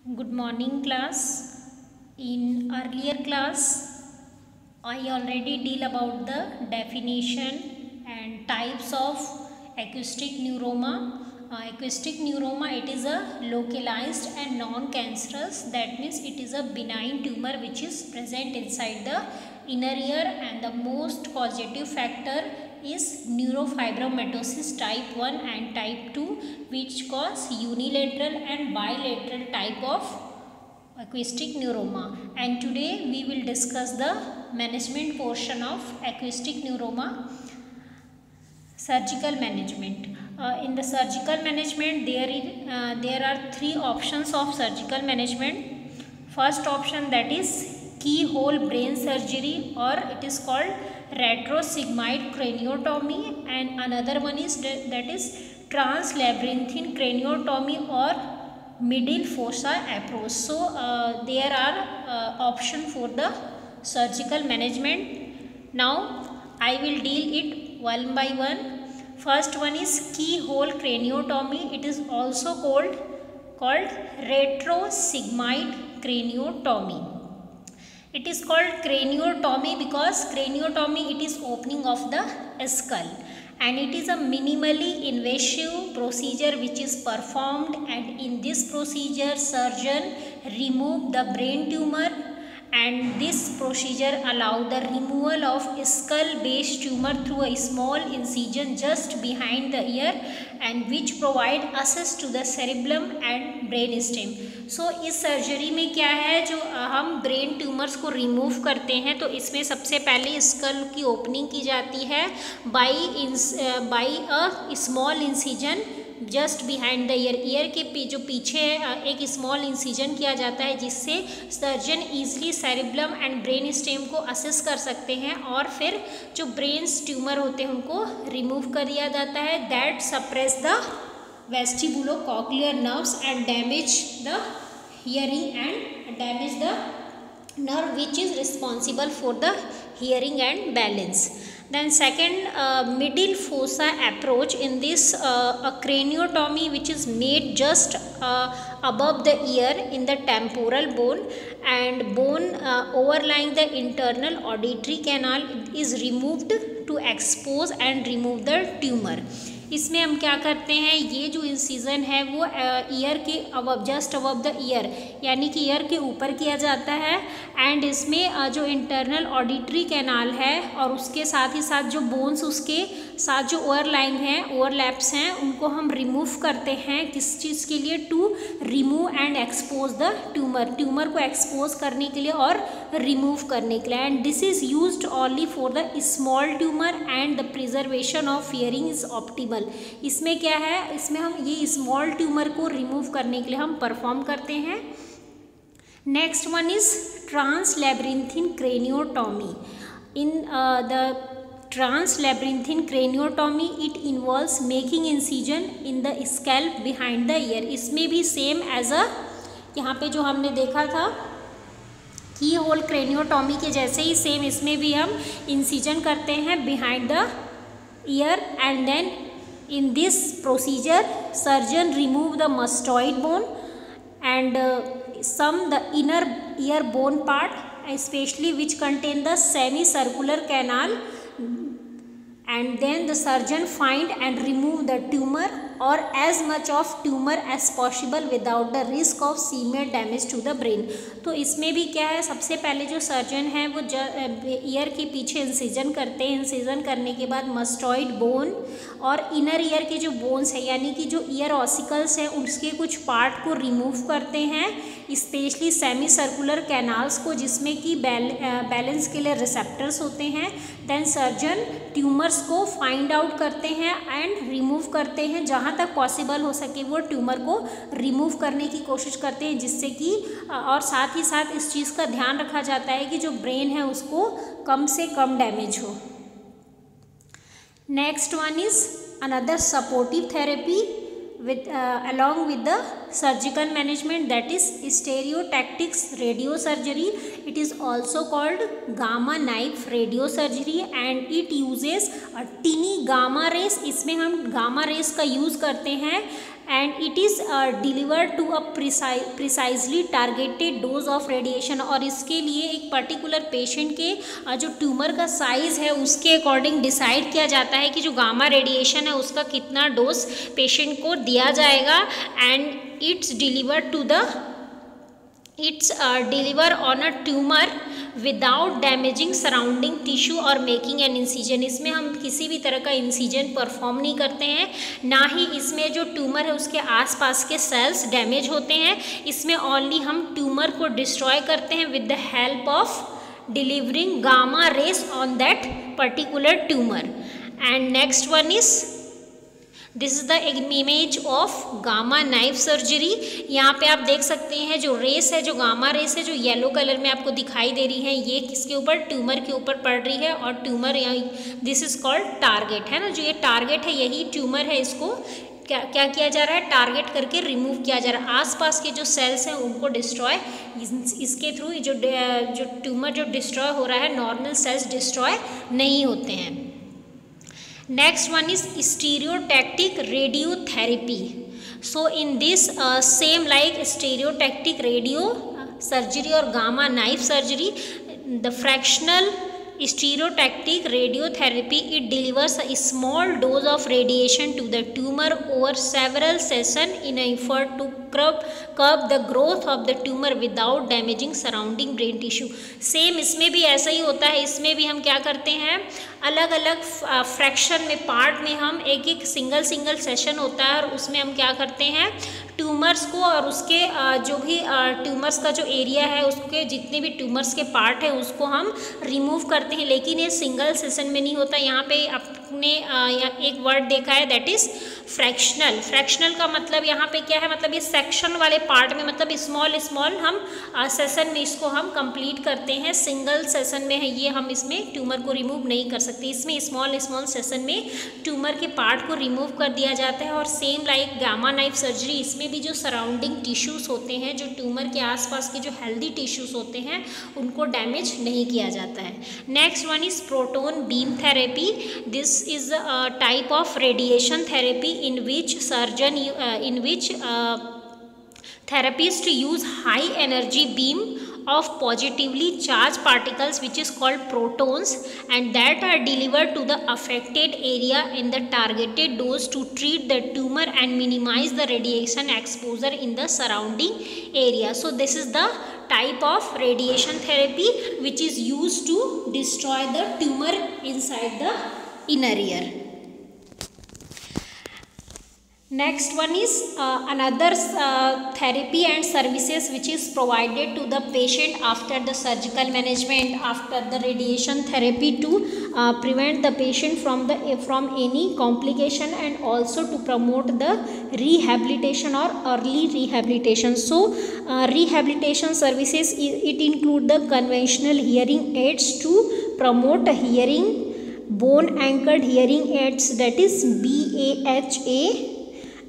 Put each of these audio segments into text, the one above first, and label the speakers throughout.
Speaker 1: Good morning, class. In earlier class, I already deal about the definition and types of acoustic neuroma. Acoustic neuroma, it is a localized and non-cancerous. That means it is a benign tumor which is present inside the inner ear, and the most causative factor is neurofibromatosis type 1 and type 2, which cause unilateral and bilateral type of acoustic neuroma. And today we will discuss the management portion of acoustic neuroma. Surgical management. In the surgical management, there are three options of surgical management. First option, that is keyhole brain surgery, or it is called retrosigmoid craniotomy, and another one is that is translabyrinthine craniotomy or middle fossa approach. So there are option for the surgical management. Now I will deal it one by one. First one is keyhole craniotomy. It is also called retrosigmoid craniotomy. It is called craniotomy because craniotomy, it is opening of the skull, and it is a minimally invasive procedure which is performed, and in this procedure surgeon remove the brain tumor, and this procedure allow the removal of skull base tumor through a small incision just behind the ear, and which provide access to the cerebellum and brain stem. सो इस surgery में क्या है, जो हम brain tumours को remove करते हैं, तो इसमें सबसे पहले स्कल की ओपनिंग की जाती है by a small incision just behind the year के जो पीछे एक स्मॉल इंसिजन किया जाता है, जिससे surgeon easily cerebellum and brain stem को असेस कर सकते हैं, और फिर जो ब्रेन ट्यूमर होते हैं उनको रिमूव कर दिया जाता है. That suppress the vestibulocochlear nerves and damage the hearing and damage the nerve which is responsible for the hearing and balance. Then second, middle fossa approach. In this a craniotomy which is made just above the ear in the temporal bone, and bone overlying the internal auditory canal is removed to expose and remove the tumor. इसमें हम क्या करते हैं, ये जो incision है वो year के above, just above the year, यानी कि ईयर के ऊपर किया जाता है, एंड इसमें जो इंटरनल ऑडिटरी कैनाल है और उसके साथ ही साथ जो बोन्स उसके साथ जो ओवरलाइंग हैं, ओवरलैप्स हैं, उनको हम रिमूव करते हैं. किस चीज़ के लिए? To remove and expose the tumour को एक्सपोज करने के लिए और रिमूव करने के लिए. And this is used only for the small tumour and the preservation of hearing is optimal. इसमें क्या है, इसमें हम ये स्मॉल ट्यूमर को रिमूव करने के लिए हम परफॉर्म करते हैं. Next one is translabyrinthine craniotomy. इन द translabyrinthine craniotomy, it involves making incision in the scalp behind the ear. इसमें भी सेम एज अ, यहाँ पे जो हमने देखा था की होल क्रेनियोटॉमी के जैसे ही सेम इसमें भी हम इंसिजन करते हैं behind the ear, and then in this procedure surgeon remove the mastoid bone and some the inner ear bone part, especially which contain the semicircular canal, and then the surgeon find and remove the tumor or as much of tumor as possible without the risk of severe damage to the brain. तो इसमें भी क्या है, सबसे पहले जो surgeon है वो ईयर के पीछे इंसिजन करते हैं. इंसिजन करने के बाद मस्टॉइड बोन और इनर ईयर के जो बोन्स है, यानी कि जो ईयर ऑसिकल्स हैं, उसके कुछ पार्ट को रिमूव करते हैं, स्पेशली सेमी सर्कुलर कैनाल्स को, जिसमें कि बैलेंस के लिए रिसेप्टर्स होते हैं. देन सर्जन ट्यूमर्स को फाइंड आउट करते हैं एंड रिमूव करते हैं. जहाँ तक पॉसिबल हो सके वो ट्यूमर को रिमूव करने की कोशिश करते हैं, जिससे कि और साथ ही साथ इस चीज़ का ध्यान रखा जाता है कि जो ब्रेन है उसको कम से कम डैमेज हो. Next one is another supportive therapy with along with the surgical management, that is stereotactics radiosurgery. It is also called gamma knife radiosurgery and it uses a tiny gamma rays. इसमें हम gamma rays का use करते हैं and it is delivered to a precisely targeted dose of radiation. और इसके लिए एक particular patient के जो ट्यूमर का साइज़ है उसके अकॉर्डिंग डिसाइड किया जाता है कि जो गामा रेडिएशन है उसका कितना डोज पेशेंट को दिया जाएगा। And it's deliver on a tumour without damaging surrounding tissue और मेकिंग एन इंसिजन। इसमें हम किसी भी तरह का इंसिजन परफॉर्म नहीं करते हैं, ना ही इसमें जो ट्यूमर है उसके आसपास के सेल्स डैमेज होते हैं। इसमें ओनली हम ट्यूमर को डिस्ट्रॉय करते हैं with the help of delivering gamma rays on that particular tumour. And next one is this is the image of gamma knife surgery. यहाँ पे आप देख सकते हैं जो रेस है, जो गामा रेस है, जो येलो कलर में आपको दिखाई दे रही है, ये किसके ऊपर, ट्यूमर के ऊपर पड़ रही है। और ट्यूमर यहाँ दिस इज कॉल्ड टारगेट, है ना, जो ये टारगेट है यही ट्यूमर है। इसको क्या किया जा रहा है, टारगेट करके रिमूव किया जा रहा है। आसपास के जो सेल्स हैं उनको डिस्ट्रॉय इसके थ्रू जो ट्यूमर जो डिस्ट्रॉय हो रहा है, नॉर्मल सेल्स डिस्ट्रॉय नहीं होते हैं। Next one is stereotactic radiotherapy. So in this same like stereotactic radio surgery or gamma knife surgery, the fractional stereotactic radiotherapy, it delivers a small dose of radiation to the tumor over several sessions in an effort to curb the growth of the tumor without damaging surrounding brain tissue. Same इसमें भी ऐसा ही होता है। इसमें भी हम क्या करते हैं, अलग अलग फ्रैक्शन में, पार्ट में हम एक सिंगल सेशन होता है और उसमें हम क्या करते हैं, ट्यूमर्स को और उसके जो भी ट्यूमर्स का जो एरिया है, उसके जितने भी ट्यूमर्स के पार्ट है उसको हम रिमूव करते हैं। लेकिन ये सिंगल सेशन में नहीं होता। यहाँ पे आपने एक वर्ड देखा है, दैट इज़ फ्रैक्शनल। फ्रैक्शनल का मतलब यहाँ पे क्या है, मतलब ये सेक्शन वाले पार्ट में, मतलब स्मॉल हम सेशन में इसको हम कंप्लीट करते हैं। सिंगल सेशन में है ये, हम इसमें ट्यूमर को रिमूव नहीं कर सकते। इसमें स्मॉल सेशन में ट्यूमर के पार्ट को रिमूव कर दिया जाता है। और same like gamma knife surgery, इसमें भी जो सराउंडिंग टिश्यूज़ होते हैं, जो ट्यूमर के आसपास के जो हेल्दी टिश्यूज़ होते हैं, उनको डैमेज नहीं किया जाता है। Next one is proton beam therapy. This is a type of radiation therapy in which therapists use high energy beam of positively charged particles which is called protons, and that are delivered to the affected area in the targeted dose to treat the tumor and minimize the radiation exposure in the surrounding area. So this is the type of radiation therapy which is used to destroy the tumor inside the inner ear. Next one is another therapy and services which is provided to the patient after the surgical management, after the radiation therapy, to prevent the patient from any complication and also to promote the rehabilitation or early rehabilitation. So rehabilitation services, it include the conventional hearing aids to promote hearing, bone anchored hearing aids, that is BAHA.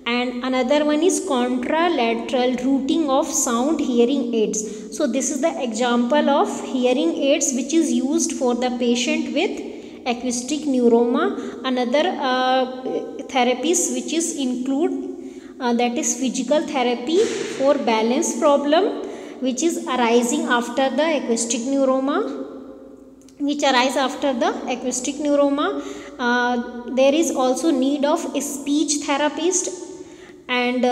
Speaker 1: And another one is contralateral routing of sound hearing aids. So this is the example of hearing aids which is used for the patient with acoustic neuroma. Another therapies which is include that is physical therapy for balance problem which is arising after the acoustic neuroma. There is also need of speech therapist, and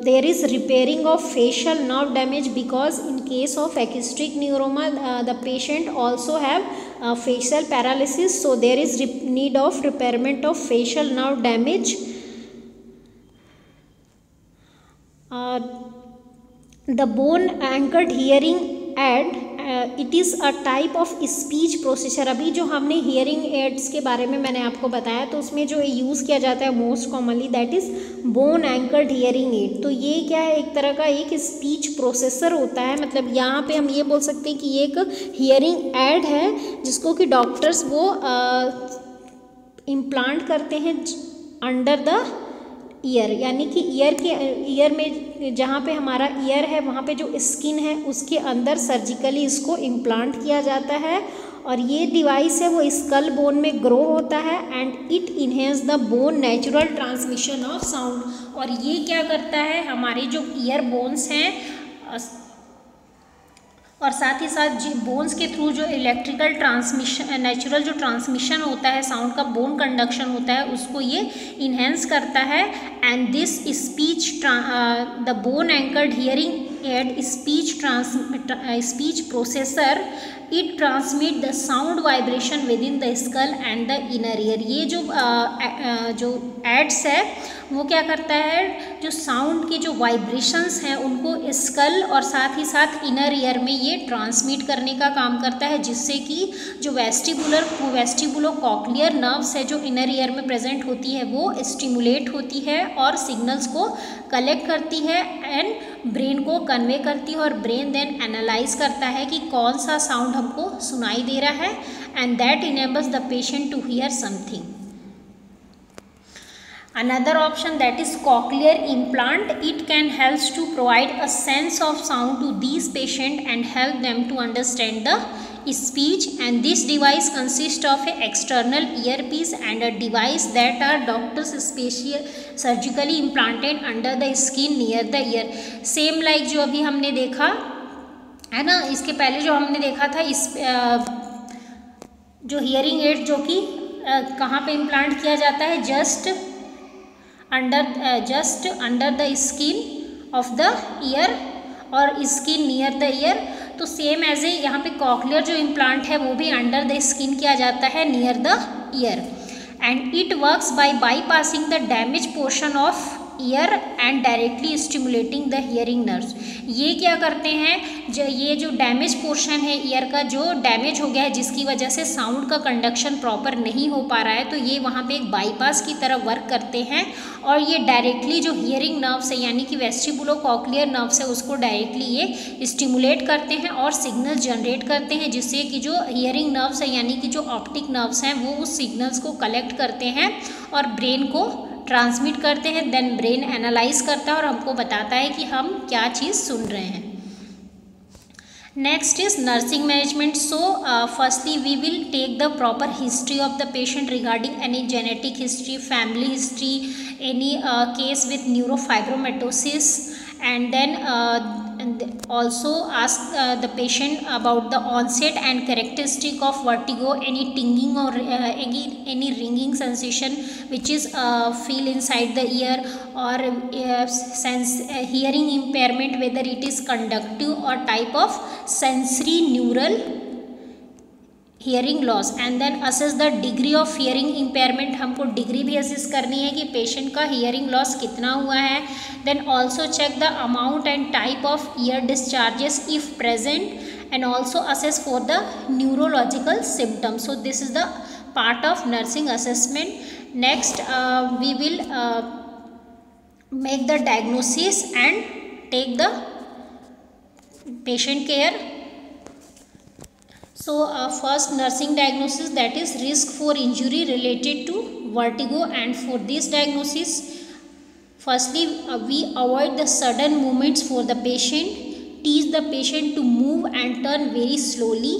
Speaker 1: there is repairing of facial nerve damage, because in case of acoustic neuroma the patient also have facial paralysis, so there is need of repairment of facial nerve damage. The bone anchored hearing aid, it is a type of speech processor. अभी जो हमने hearing aids के बारे में मैंने आपको बताया, तो उसमें जो यूज़ किया जाता है most commonly, that is bone anchored hearing aid. तो ये क्या है, एक तरह का एक स्पीच प्रोसेसर होता है। मतलब यहाँ पे हम ये बोल सकते हैं कि ये एक हियरिंग एड है जिसको कि डॉक्टर्स वो इम्प्लांट करते हैं अंडर द ईयर, यानी कि ईयर में जहाँ पे हमारा ईयर है वहाँ पे जो स्किन है उसके अंदर सर्जिकली इसको इम्प्लांट किया जाता है। और ये डिवाइस है वो स्कल बोन में ग्रो होता है and it enhance the bone natural transmission of sound. और ये क्या करता है, हमारे जो ईयर बोन्स हैं और साथ ही साथ बोन्स के थ्रू जो इलेक्ट्रिकल ट्रांसमिशन, नेचुरल जो ट्रांसमिशन होता है साउंड का, बोन कंडक्शन होता है, उसको ये इन्हेंस करता है। And this speech the bone anchored hearing aid speech processor it transmit the sound vibration with in the skull and the inner ear. ये जो एड्स है वो क्या करता है, जो साउंड के जो वाइब्रेशंस हैं उनको स्कल और साथ ही साथ इनर ईयर में ये ट्रांसमिट करने का काम करता है, जिससे कि जो वेस्टिबुलो कॉक्लियर नर्व्स है जो इनर ईयर में प्रेजेंट होती है वो स्टिमुलेट होती है और सिग्नल्स को कलेक्ट करती है एंड ब्रेन को कन्वे करती है, और ब्रेन देन एनालाइज करता है कि कौन सा साउंड हमको सुनाई दे रहा है, and that enables the patient to hear something. Another option, that is cochlear implant. It can help to provide a sense of sound to these patients and help them to understand the speech. And this device consists of an external earpiece and a device that are doctors surgically implanted under the skin near the ear. Same like जो अभी हमने देखा है ना, इसके पहले जो हमने देखा था इस जो हियरिंग एड जो कि कहाँ पे इम्प्लांट किया जाता है, just under the skin of the year और स्किन नियर द ईयर। तो सेम एज ए यहाँ पे कॉक्लियर जो इम्प्लांट है वो भी अंडर द स्किन किया जाता है near the ear, and it works by bypassing the damage portion of year and directly stimulating the hearing nerves. ये क्या करते हैं, ये जो डैमेज पोर्शन है ईयर का जो डैमेज हो गया है जिसकी वजह से साउंड का कंडक्शन प्रॉपर नहीं हो पा रहा है, तो ये वहाँ पे एक बाईपास की तरह वर्क करते हैं और ये डायरेक्टली जो हियरिंग नर्व्स है यानी कि वेस्टिबुलो कॉक्लियर नर्व्स है उसको डायरेक्टली ये स्टिमुलेट करते हैं और सिग्नल जनरेट करते हैं, जिससे कि जो हियरिंग नर्व्स है यानी कि जो ऑप्टिक नर्व्स हैं वो उस सिग्नल्स को कलेक्ट करते हैं और ब्रेन को ट्रांसमिट करते हैं। देन ब्रेन एनालाइज करता है और हमको बताता है कि हम क्या चीज़ सुन रहे हैं। Next is nursing management. So firstly we will take the proper history of the patient regarding any genetic history, family history, any case with neurofibromatosis, and then also ask the patient about the onset and characteristic of vertigo, any tingling or any ringing sensation which is feel inside the ear, or hearing impairment, whether it is conductive or type of sensory neural hearing loss, and then assess the degree of hearing impairment. हमको degree भी assess करनी है कि patient का hearing loss कितना हुआ है। Then also check the amount and type of ear discharges if present, and also assess for the neurological symptoms. So this is the part of nursing assessment. Next we will make the diagnosis and take the patient care. So first nursing diagnosis, that is risk for injury related to vertigo, and for this diagnosis firstly we avoid the sudden movements for the patient, teach the patient to move and turn very slowly,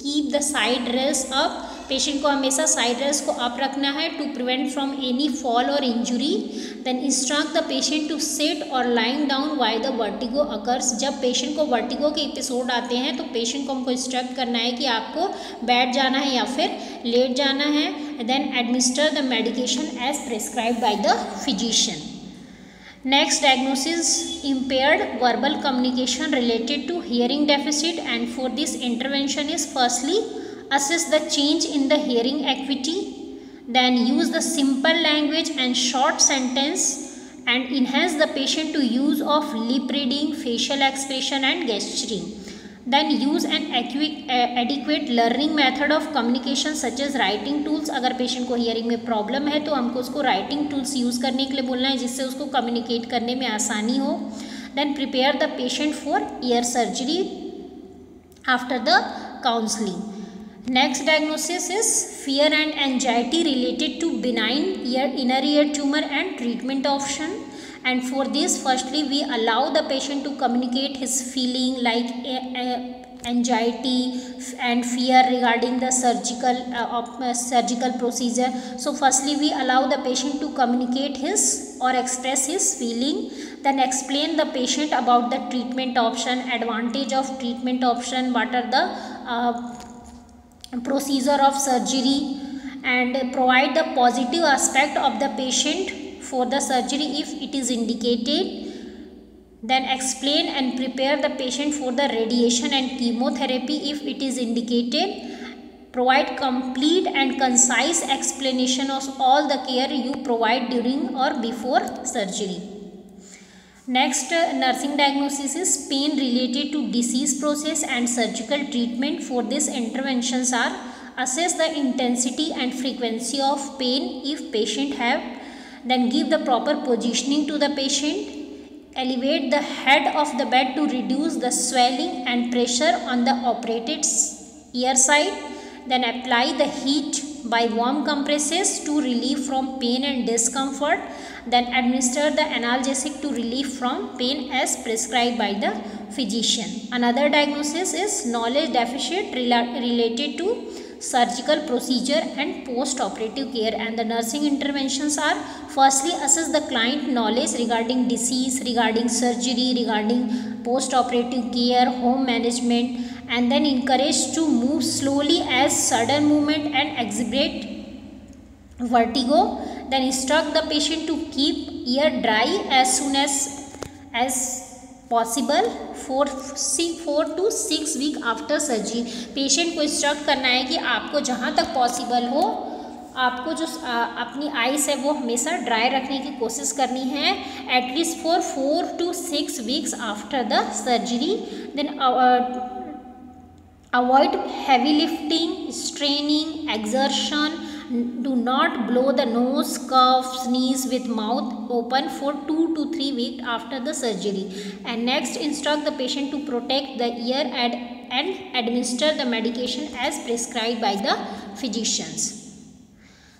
Speaker 1: keep the side rails up, patient को हमेशा side rest को up रखना है to prevent from any fall और injury. Then instruct the patient to sit और lying down while the vertigo occurs. जब patient को vertigo के एपिसोड आते हैं तो पेशेंट को हमको इंस्ट्रक्ट करना है कि आपको बैठ जाना है या फिर लेट जाना है। Then administer the medication as prescribed by the physician. Next diagnosis, impaired verbal communication related to hearing deficit, and for this intervention is firstly assess the change in the hearing acuity, then use the simple language and short sentence, and enhance the patient to use of lip reading, facial expression and gesturing. Then use an adequate learning method of communication such as writing tools। अगर patient को hearing में problem है तो हमको उसको writing tools use करने के लिए बोलना है जिससे उसको कम्युनिकेट करने में आसानी हो। Then prepare the patient for ear surgery after the counselling. Next diagnosis is fear and anxiety related to benign inner ear tumor and treatment option. And for this firstly we allow the patient to communicate his feeling like anxiety and fear regarding the surgical procedure. So firstly we allow the patient to communicate his or express his feeling, then explain the patient about the treatment option, advantage of treatment option, what are the procedure of surgery, and provide the positive aspect of the patient for the surgery if it is indicated. Then explain and prepare the patient for the radiation and chemotherapy if it is indicated. Provide complete and concise explanation of all the care you provide during or before surgery. Next, nursing diagnosis is pain related to disease process and surgical treatment. For this, interventions are assess the intensity and frequency of pain if patient have, then give the proper positioning to the patient, elevate the head of the bed to reduce the swelling and pressure on the operated ear side, then apply the heat by warm compresses to relieve from pain and discomfort, then administer the analgesic to relieve from pain as prescribed by the physician. Another diagnosis is knowledge deficit related to surgical procedure and post-operative care, and the nursing interventions are firstly assess the client knowledge regarding disease, regarding surgery, regarding post-operative care, home management, and then encourage to move slowly as sudden movement and exhibit vertigo. Then instruct the patient to keep ear dry as soon as possible 4 to 6 week after surgery. Patient को instruct करना है कि आपको जहाँ तक possible हो आपको जो अपनी आइस है वो हमेशा ड्राई रखने की कोशिश करनी है at least for 4 to 6 weeks after the surgery. Then avoid heavy lifting, straining, exertion. Do not blow the nose, cough, sneeze with mouth open for 2 to 3 weeks after the surgery. And next, instruct the patient to protect the ear and administer the medication as prescribed by the physicians.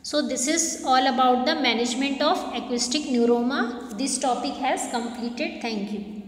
Speaker 1: So this is all about the management of acoustic neuroma. This topic has completed. Thank you.